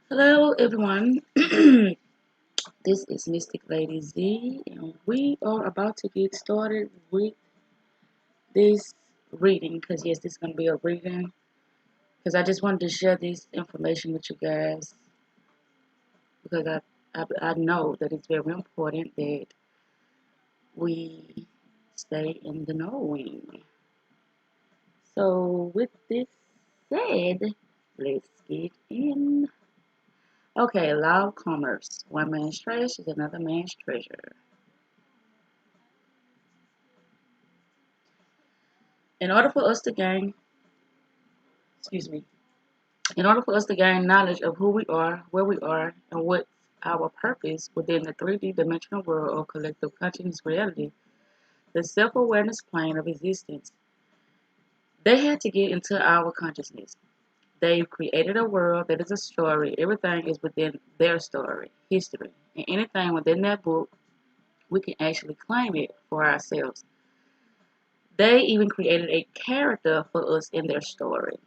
Hello, everyone. This is Mystic Lady Z, and we are about to get started with this reading. Because yes, this is going to be a reading. Because I just wanted to share this information with you guys because I know that it's very important that we stay in the knowing. So, with this said, let's get in. Okay, law of commerce. One man's trash is another man's treasure. In order for us to gain, excuse me, in order for us to gain knowledge of who we are, where we are, and what's our purpose within the 3D dimensional world of collective consciousness reality, the self-awareness plane of existence, they had to get into our consciousness. They've created a world that is a story. Everything is within their story, history, and anything within that book, we can actually claim it for ourselves. They even created a character for us in their story.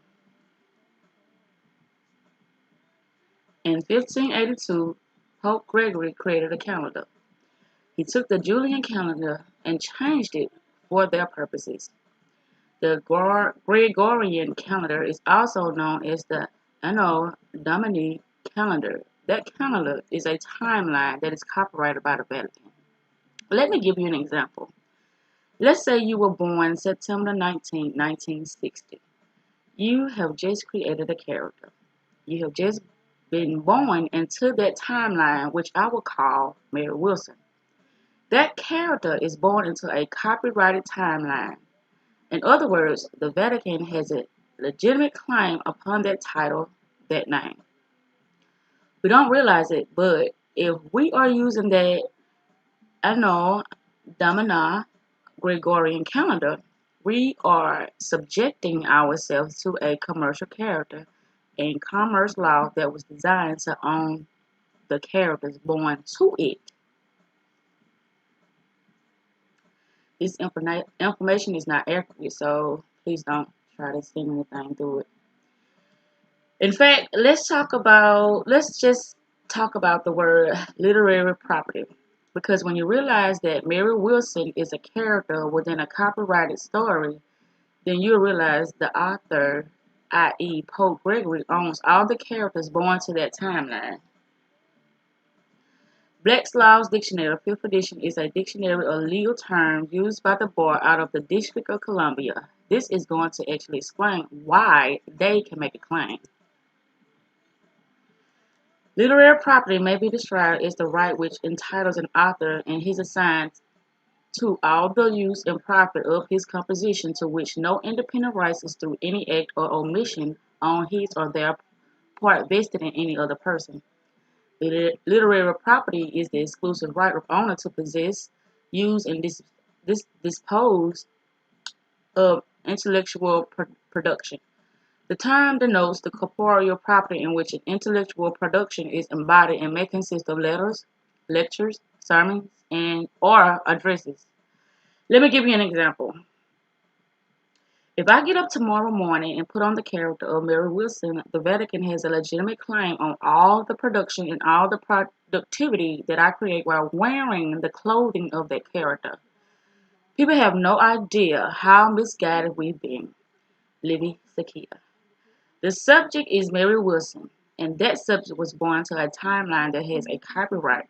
In 1582, Pope Gregory created a calendar. He took the Julian calendar and changed it for their purposes. The Gregorian calendar is also known as the Anno Domini calendar. That calendar is a timeline that is copyrighted by the Vatican. Let me give you an example. Let's say you were born September 19, 1960. You have just created a character. You have just been born into that timeline, which I will call Mary Wilson. That character is born into a copyrighted timeline. In other words, the Vatican has a legitimate claim upon that title, that name. We don't realize it, but if we are using that Anno Domini Gregorian calendar, we are subjecting ourselves to a commercial character and commerce law that was designed to own the characters born to it. This information is not accurate, so please don't try to send anything through it. In fact, let's just talk about the word literary property. Because when you realize that Mary Wilson is a character within a copyrighted story, then you'll realize the author, i.e. Pope Gregory, owns all the characters born to that timeline. Black's Law's Dictionary, 5th edition, is a dictionary of legal terms used by the bar out of the District of Columbia. This is going to actually explain why they can make a claim. Literary property may be described as the right which entitles an author and his assigned to all the use and profit of his composition to which no independent rights is through any act or omission on his or their part vested in any other person. Literary property is the exclusive right of owner to possess, use, and dispose of intellectual production. The term denotes the corporeal property in which an intellectual production is embodied and may consist of letters, lectures, sermons, and or addresses. Let me give you an example. If I get up tomorrow morning and put on the character of Mary Wilson, the Vatican has a legitimate claim on all the production and all the productivity that I create while wearing the clothing of that character. People have no idea how misguided we've been. Livy Sakia. The subject is Mary Wilson, and that subject was born to a timeline that has a copyright.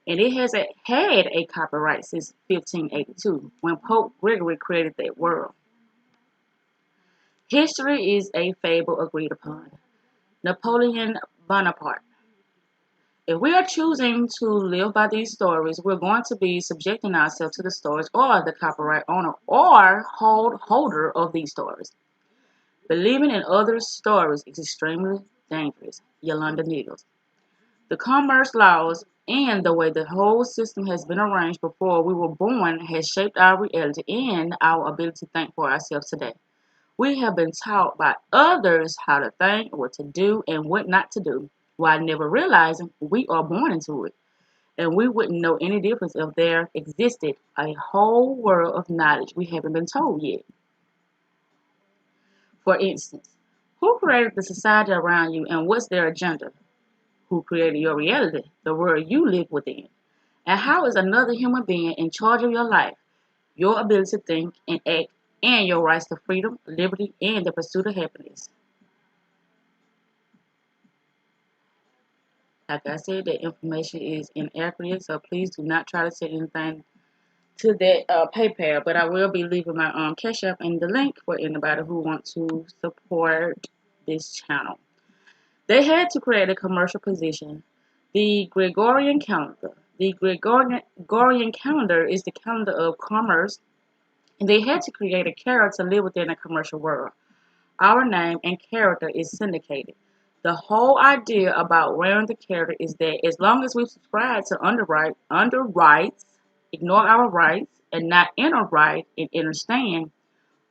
And it has had a copyright since 1582, when Pope Gregory created that world. History is a fable agreed upon. Napoleon Bonaparte. If we are choosing to live by these stories, we're going to be subjecting ourselves to the stories or the copyright owner or holder of these stories. Believing in other stories is extremely dangerous. Yolanda Needles. The commerce laws and the way the whole system has been arranged before we were born has shaped our reality and our ability to think for ourselves today. We have been taught by others how to think, what to do, and what not to do, while never realizing we are born into it. And we wouldn't know any difference if there existed a whole world of knowledge we haven't been told yet. For instance, who created the society around you and what's their agenda? who created your reality, the world you live within? And how is another human being in charge of your life, your ability to think and act, and your rights to freedom, liberty, and the pursuit of happiness? Like I said, the information is inaccurate, so please do not try to say anything to that PayPal. But I will be leaving my Cash App and the link for anybody who wants to support this channel. They had to create a commercial position, the Gregorian calendar. The Gregorian calendar is the calendar of commerce, and they had to create a character to live within a commercial world. Our name and character is syndicated. The whole idea about wearing the character is that as long as we subscribe to underwrites, ignore our rights, and not interwrite and understand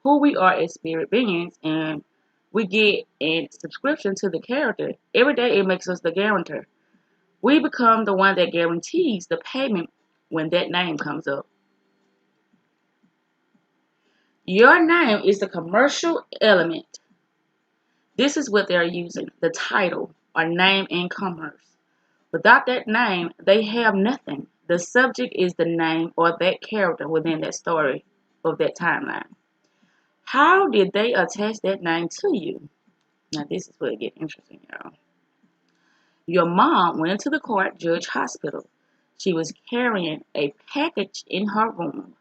who we are as spirit beings, and we get a subscription to the character, every day it makes us the guarantor. We become the one that guarantees the payment when that name comes up. Your name is the commercial element. This is what they're using, the title or name in commerce. Without that name, they have nothing. The subject is the name or that character within that story of that timeline. How did they attach that name to you? Now, this is where it gets interesting, y'all. Your mom went into the court judge hospital. She was carrying a package in her room.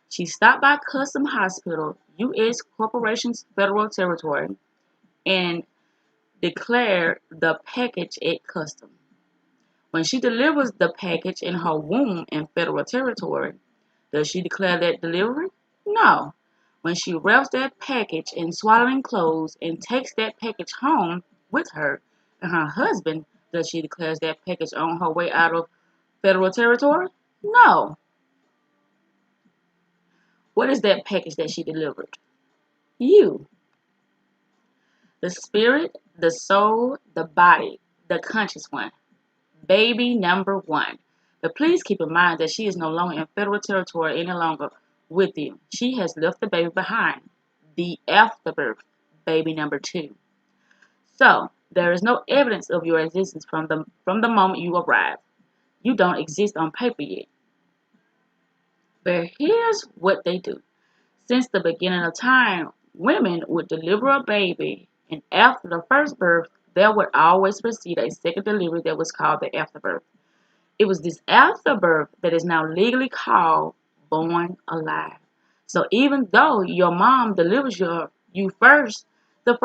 She stopped by Custom Hospital, U.S. Corporation's Federal Territory, and declared the package at custom. When she delivers the package in her womb in federal territory, does she declare that delivery? No. When she wraps that package in swaddling clothes and takes that package home with her and her husband, does she declare that package on her way out of federal territory? No. What is that package that she delivered? You. The spirit, the soul, the body, the conscious one. Baby number one. But please keep in mind that she is no longer in federal territory any longer with you. She has left the baby behind. The afterbirth, baby number two. So, there is no evidence of your existence from the moment you arrive. You don't exist on paper yet. But here's what they do. Since the beginning of time, women would deliver a baby, and after the first birth, there would always precede a second delivery that was called the afterbirth. It was this afterbirth that is now legally called born alive. So even though your mom delivers you first, the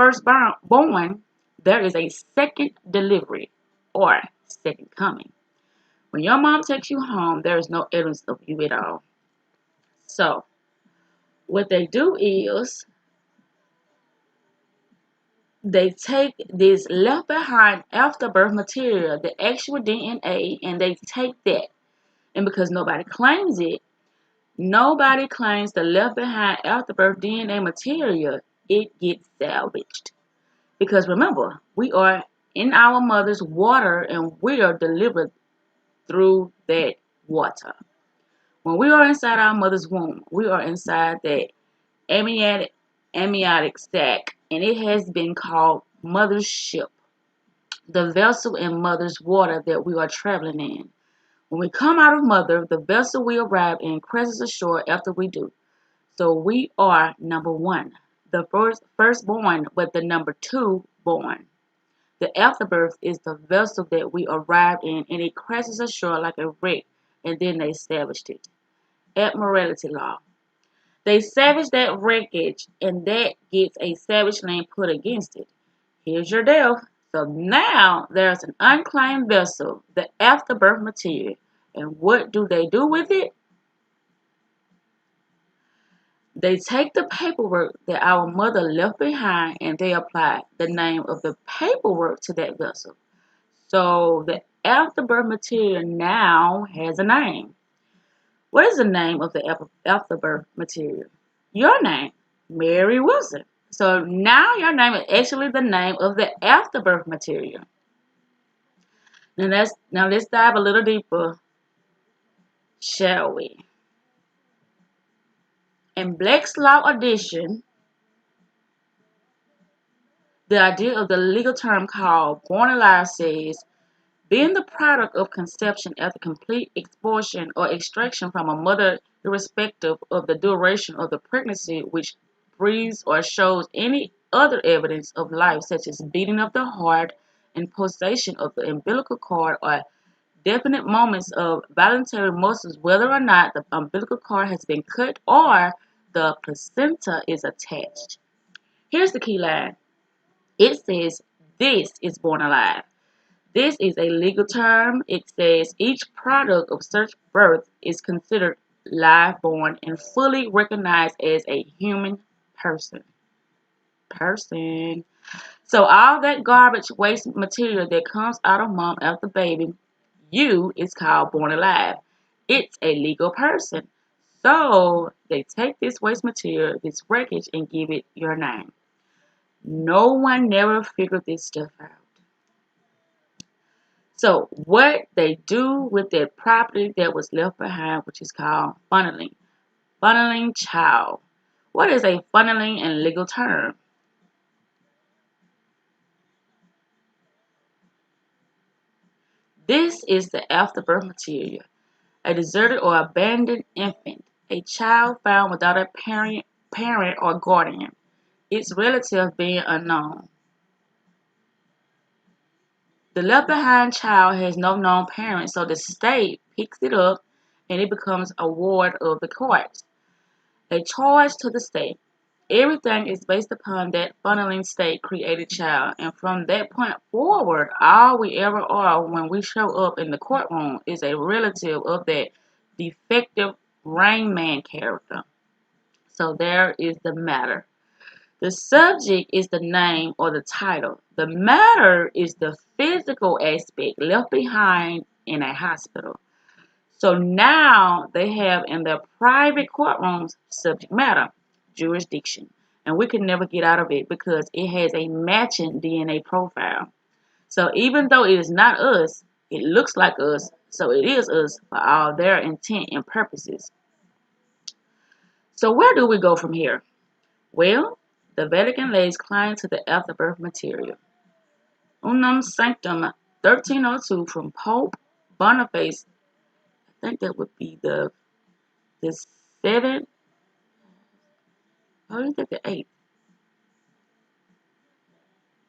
born, there is a second delivery or second coming. When your mom takes you home, there is no evidence of you at all. So what they do is they take this left behind afterbirth material, the actual DNA, and they take that. And because nobody claims it, nobody claims the left behind afterbirth DNA material, it gets salvaged. Because remember, we are in our mother's water and we are delivered through that water. When we are inside our mother's womb, we are inside that amniotic sac, and it has been called mother's ship, the vessel in mother's water that we are traveling in. When we come out of mother, the vessel we arrive in crosses ashore after we do. So we are number one, the firstborn, but the number two born. The afterbirth is the vessel that we arrived in, and it crashes ashore like a wreck, and then they salvaged it. Admiralty law. They savage that wreckage, and that gets a savage name put against it. Here's your death. So now there's an unclaimed vessel, the afterbirth material. And what do they do with it? They take the paperwork that our mother left behind and they apply the name of the paperwork to that vessel. So the afterbirth material now has a name. What is the name of the afterbirth material? Your name, Mary Wilson. So now your name is actually the name of the afterbirth material. Now let's dive a little deeper, shall we? In Black's Law Edition, the idea of the legal term called born alive says Being the product of conception after complete expulsion or extraction from a mother, irrespective of the duration of the pregnancy, which breathes or shows any other evidence of life, such as beating of the heart and pulsation of the umbilical cord, or definite moments of voluntary muscles, whether or not the umbilical cord has been cut or the placenta is attached. Here's the key line. It says, "This is born alive." This is a legal term. It says each product of such birth is considered live born and fully recognized as a human person. Person. So all that garbage waste material that comes out of mom after baby, you is called born alive. It's a legal person. So they take this waste material, this wreckage, and give it your name. No one never figured this stuff out. So what they do with that property that was left behind, which is called funneling. Funneling child. What is a funneling in legal term? This is the afterbirth material. A deserted or abandoned infant. A child found without a parent or guardian. Its relative being unknown. The left behind child has no known parent, so the state picks it up and it becomes a ward of the courts. A charge to the state. Everything is based upon that funneling state created child, and from that point forward, all we ever are when we show up in the courtroom is a relative of that defective Rain Man character. So there is the matter. The subject is the name or the title. The matter is the physical aspect left behind in a hospital. So now they have in their private courtrooms subject matter, jurisdiction. And we can never get out of it because it has a matching DNA profile. So even though it is not us, it looks like us, so it is us for all their intent and purposes. So where do we go from here? Well, the Vatican lays claim to the afterbirth material. Unum Sanctum 1302 from Pope Boniface. I think that would be the seventh. Oh, you think the 8th?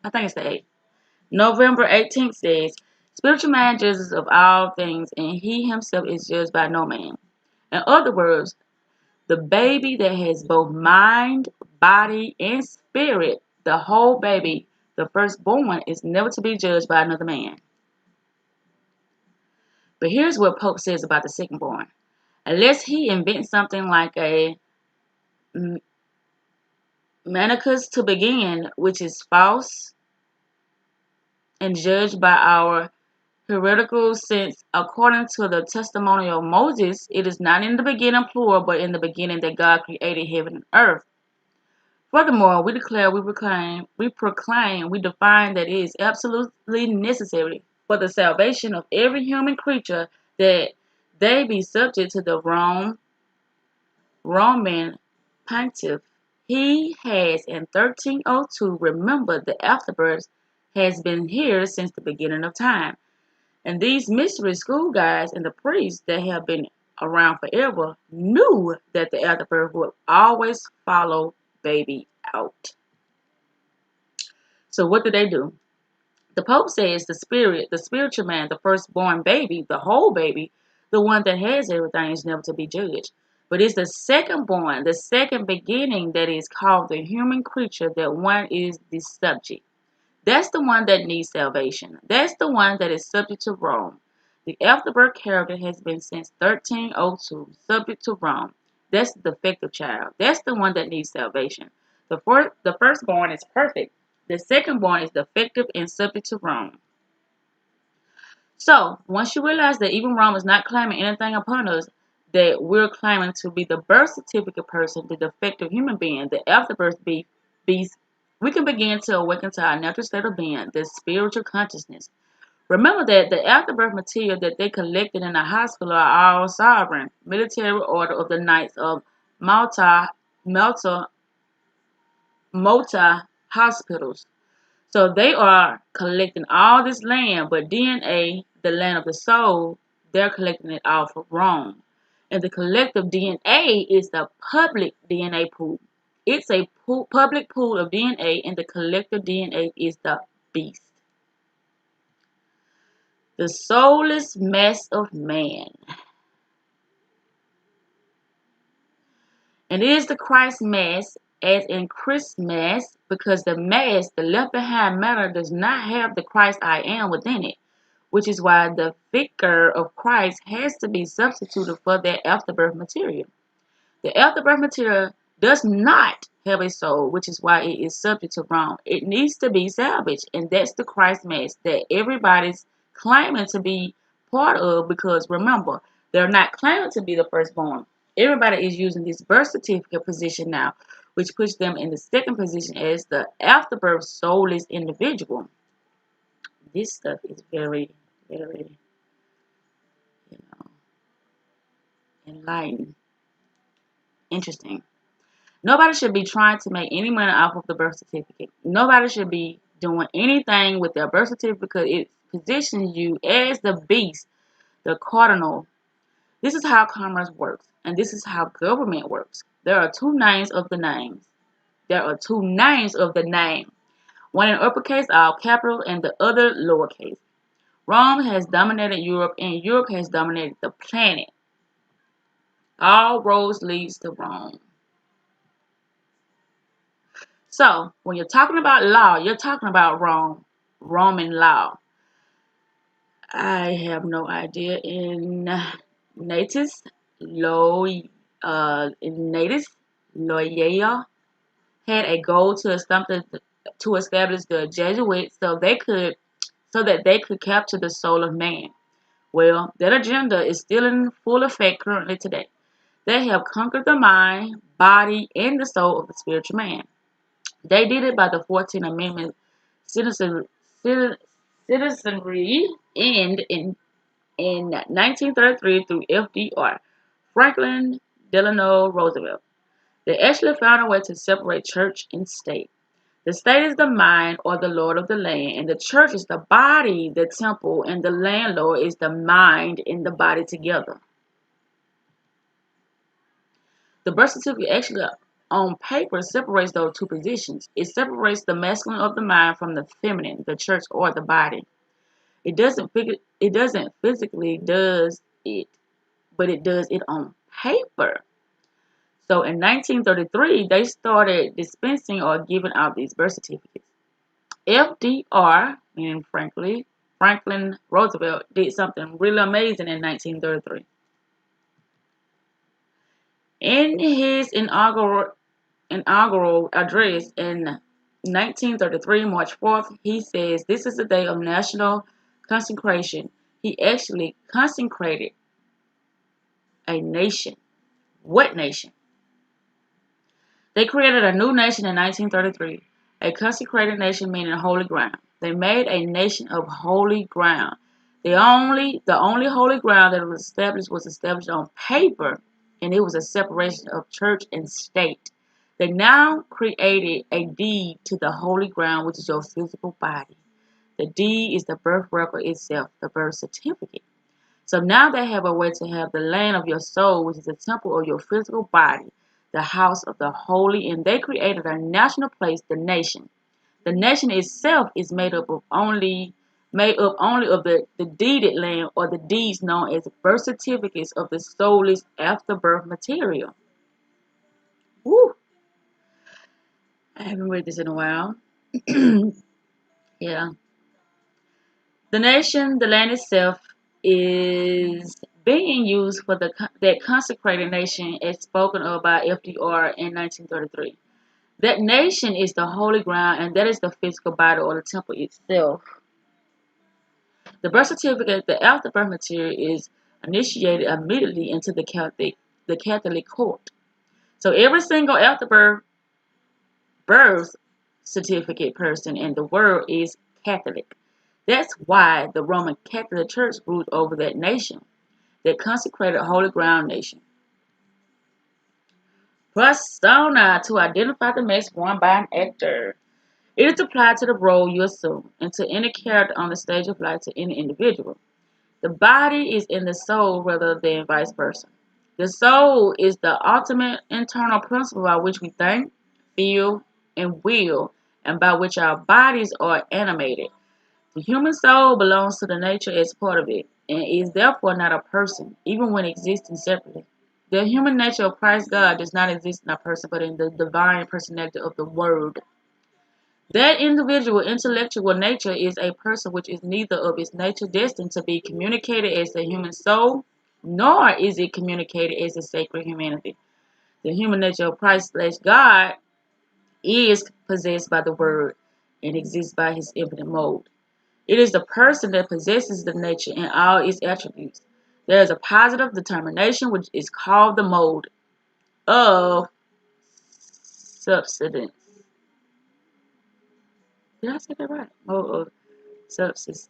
I think it's the 8th. November 18th says, "Spiritual man judges of all things, and he himself is judged by no man." In other words, the baby that has both mind, body, and spirit, the whole baby, the firstborn, is never to be judged by another man. But here's what Pope says about the secondborn. Unless he invents something like a manicus to begin, which is false and judged by our heretical sense, according to the testimony of Moses, it is not in the beginning plural, but in the beginning that God created heaven and earth. Furthermore, we declare, we proclaim, we define that it is absolutely necessary for the salvation of every human creature that they be subject to the Roman pontiff. He has in 1302 remembered the afterbirth has been here since the beginning of time. And these mystery school guys and the priests that have been around forever knew that the afterbirth would always follow baby out. So what do they do? The Pope says the spirit, the spiritual man, the firstborn baby, the whole baby, the one that has everything is never to be judged. But it's the secondborn, the second beginning that is called the human creature that one is the subject. That's the one that needs salvation. That's the one that is subject to Rome. The afterbirth character has been since 1302 subject to Rome. That's the defective child. That's the one that needs salvation. The firstborn is perfect. The secondborn is defective and subject to Rome. So, once you realize that even Rome is not claiming anything upon us, that we're claiming to be the birth certificate person, the defective human being, the afterbirth beast, we can begin to awaken to our natural state of being, the spiritual consciousness. Remember that the afterbirth material that they collected in the hospital are all sovereign, military order of the Knights of Malta hospitals. So they are collecting all this land, but DNA the land of the soul, they're collecting it all for Rome. And the collective DNA is the public DNA pool. It's a public pool of DNA, and the collective DNA is the beast. The soulless mass of man. And it is the Christ mass, as in Christmas, because the mass, the left behind matter, does not have the Christ I am within it, which is why the figure of Christ has to be substituted for that afterbirth material. The afterbirth material does not have a soul, which is why it is subject to wrong. It needs to be salvaged, and that's the Christ mass that everybody's claiming to be part of, because remember, they're not claiming to be the firstborn. Everybody is using this birth certificate position now, which puts them in the second position as the afterbirth soulless individual. This stuff is very, very, you know, enlightening, interesting. Nobody should be trying to make any money off of the birth certificate. Nobody should be doing anything with their birth certificate because it positions you as the beast, the cardinal. This is how commerce works, and this is how government works. There are two names of the names. There are two names of the name. One in uppercase, all capital, and the other lowercase. Rome has dominated Europe, and Europe has dominated the planet. All roads leads to Rome. So, when you're talking about law, you're talking about Rome, Roman law. I have no idea. In Natus, Natus, Loyola had a goal to establish the Jesuits so that they could capture the soul of man. Well, that agenda is still in full effect currently today. They have conquered the mind, body, and the soul of the spiritual man. They did it by the 14th Amendment citizenry and in 1933 through FDR, Franklin Delano Roosevelt. They actually found a way to separate church and state. The state is the mind or the lord of the land, and the church is the body, the temple, and the landlord is the mind and the body together. The birth certificate actually on paper separates those two positions. It separates the masculine of the mind from the feminine, the church or the body. It doesn't physically does it, but it does it on paper. So in 1933, they started dispensing or giving out these birth certificates. FDR, meaning Franklin Roosevelt, did something really amazing in 1933. In his inaugural address in 1933, March 4th, he says this is the day of national consecration. He actually consecrated a nation. What nation? They created a new nation in 1933, a consecrated nation meaning holy ground. They made a nation of holy ground. The only holy ground that was established on paper, and it was a separation of church and state. They now created a deed to the holy ground, which is your physical body. The deed is the birth record itself, the birth certificate. So now they have a way to have the land of your soul, which is the temple of your physical body, the house of the holy, and they created a national place, the nation. The nation itself is made up only of the deeded land or the deeds known as birth certificates of the soulless afterbirth material. Woo! I haven't read this in a while. Yeah. The nation, the land itself, is being used for that consecrated nation as spoken of by FDR in 1933. That nation is the holy ground, and that is the physical body or the temple itself. The birth certificate, the afterbirth material, is initiated immediately into the Catholic court. So every single afterbirth birth certificate person in the world is Catholic. That's why the Roman Catholic Church ruled over that nation, that consecrated holy ground nation. Persona, to identify the mask worn by an actor. It is applied to the role you assume and to any character on the stage of life to any individual. The body is in the soul rather than vice versa. The soul is the ultimate internal principle by which we think, feel, and will, and by which our bodies are animated. The human soul belongs to the nature as part of it, and is therefore not a person, even when existing separately. The human nature of Christ God does not exist in a person, but in the divine personality of the Word. That individual intellectual nature is a person which is neither of its nature destined to be communicated as the human soul, nor is it communicated as the sacred humanity. The human nature of Christ/God is possessed by the Word and exists by his infinite mode. It is the person that possesses the nature in all its attributes. There is a positive determination which is called the mode of subsistence. Did I say that right? Mode of subsistence.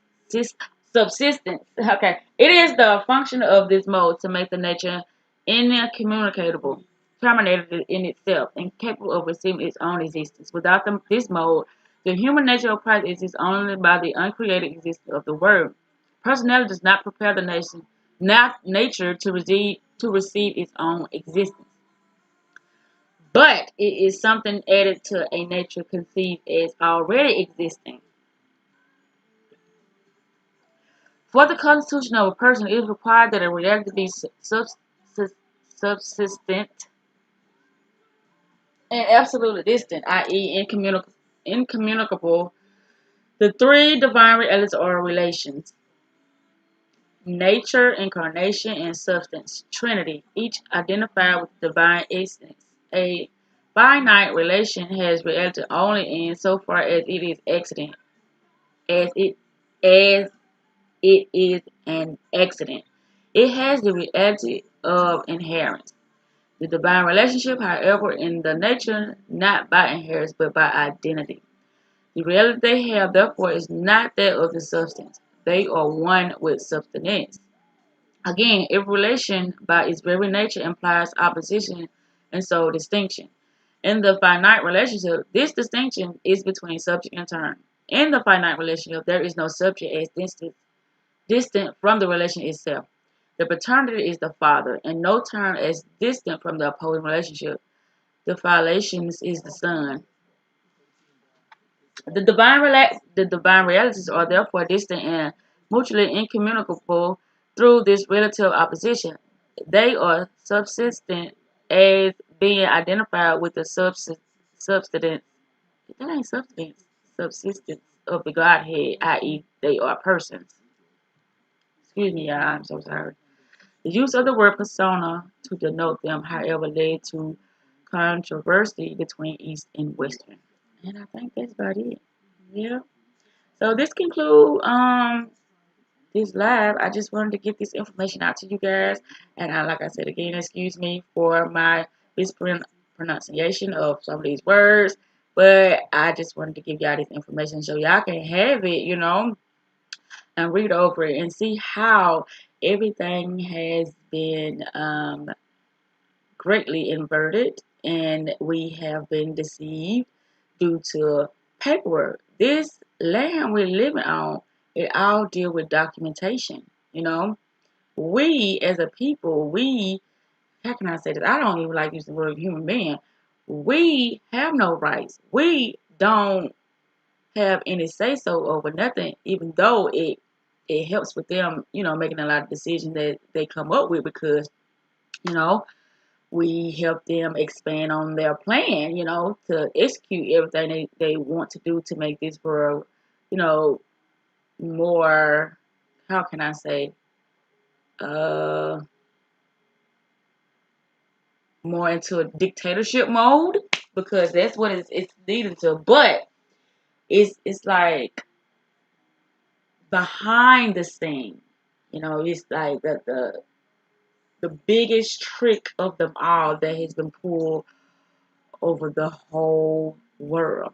Subsistence. Okay. It is the function of this mode to make the nature incommunicable, terminated in itself, and capable of receiving its own existence. Without this mode, the human nature of Christ exists only by the uncreated existence of the Word. Personality does not prepare the nature to receive its own existence, but it is something added to a nature conceived as already existing. For the constitution of a person, it is required that a reality be subsistent and absolutely distant, i.e., incommunicable. The three divine realities are relations: nature, incarnation, and substance, Trinity, each identified with divine essence. A finite relation has reality only insofar as it is accident, as it is an accident. It has the reality of inherence. The divine relationship, however, in the nature, not by inheritance, but by identity. The reality they have, therefore, is not that of the substance. They are one with substance. Again, every relation, by its very nature, implies opposition and so distinction. In the finite relationship, this distinction is between subject and term. In the finite relationship, there is no subject as distant from the relation itself. The paternity is the father, and no term as distant from the opposing relationship. The phylactions is the son. The divine realities are therefore distant and mutually incommunicable through this relative opposition. They are subsistent as being identified with the substance. That ain't subsistence of the Godhead, i.e., they are persons. Excuse me, y'all. I'm so sorry. The use of the word persona to denote them, however, led to controversy between East and Western. And I think that's about it. Yeah. So this concludes this live. I just wanted to get this information out to you guys. And like I said again, excuse me for my whispering pronunciation of some of these words. But I just wanted to give y'all this information so y'all can have it, and read over it and see how everything has been greatly inverted and we have been deceived due to paperwork. This land we're living on, it all deal with documentation. We as a people, how can I say this? I don't even like using the word human being. We have no rights. We don't have any say so over nothing, even though it helps with them, making a lot of decisions that they come up with because, you know, we help them expand on their plan, to execute everything they want to do to make this world, you know, more, how can I say, uh, more into a dictatorship mode because that's what it's leading to. But it's like behind the scene, it's like the biggest trick of them all that has been pulled over the whole world.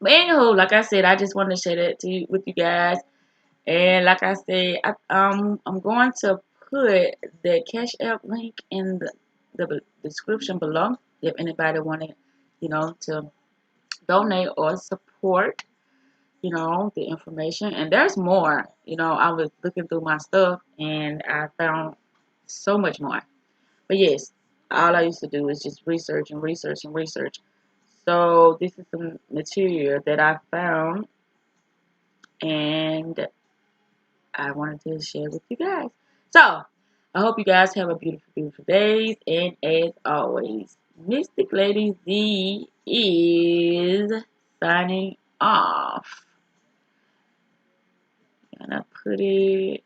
But anywho, like I said, I just wanted to share that with you guys. And like I said, I'm going to put the Cash App link in the description below if anybody wanted, to donate or support. you know, the information. And there's more. You know, I was looking through my stuff and I found so much more. But yes, all I used to do is just research and research and research. So this is some material that I found and I wanted to share with you guys. So I hope you guys have a beautiful, beautiful day. And as always, Mystic Lady Z is signing off. And I put it